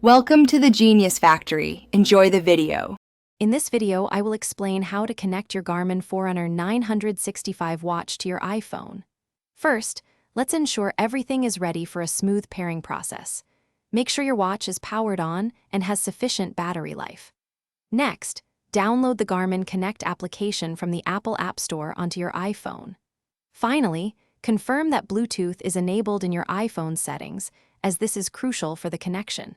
Welcome to the Genius Factory. Enjoy the video. In this video, I will explain how to connect your Garmin Forerunner 965 watch to your iPhone. First, let's ensure everything is ready for a smooth pairing process. Make sure your watch is powered on and has sufficient battery life. Next, download the Garmin Connect application from the Apple App Store onto your iPhone. Finally, confirm that Bluetooth is enabled in your iPhone settings, as this is crucial for the connection.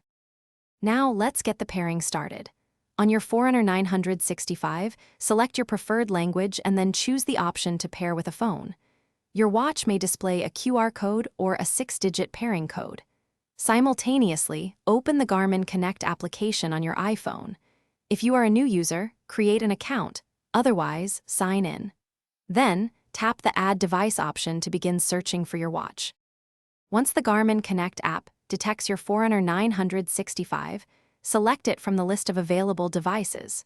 Now let's get the pairing started. On your Forerunner 965, select your preferred language and then choose the option to pair with a phone. Your watch may display a QR code or a 6-digit pairing code. Simultaneously, open the Garmin Connect application on your iPhone. If you are a new user, create an account, otherwise, sign in. Then, tap the Add Device option to begin searching for your watch. Once the Garmin Connect app detects your Forerunner 965, select it from the list of available devices.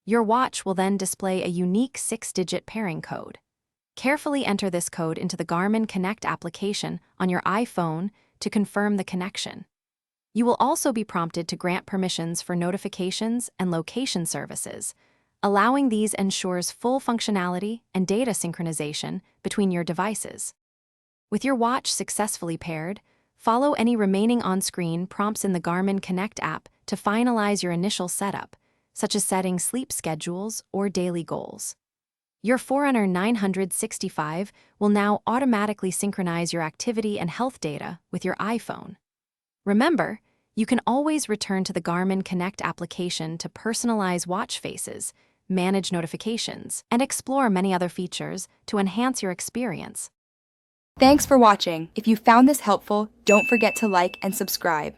Your watch will then display a unique 6-digit pairing code. Carefully enter this code into the Garmin Connect application on your iPhone to confirm the connection. You will also be prompted to grant permissions for notifications and location services. Allowing these ensures full functionality and data synchronization between your devices. With your watch successfully paired, follow any remaining on-screen prompts in the Garmin Connect app to finalize your initial setup, such as setting sleep schedules or daily goals. Your Forerunner 965 will now automatically synchronize your activity and health data with your iPhone. Remember, you can always return to the Garmin Connect application to personalize watch faces, manage notifications, and explore many other features to enhance your experience. Thanks for watching. If you found this helpful, don't forget to like and subscribe.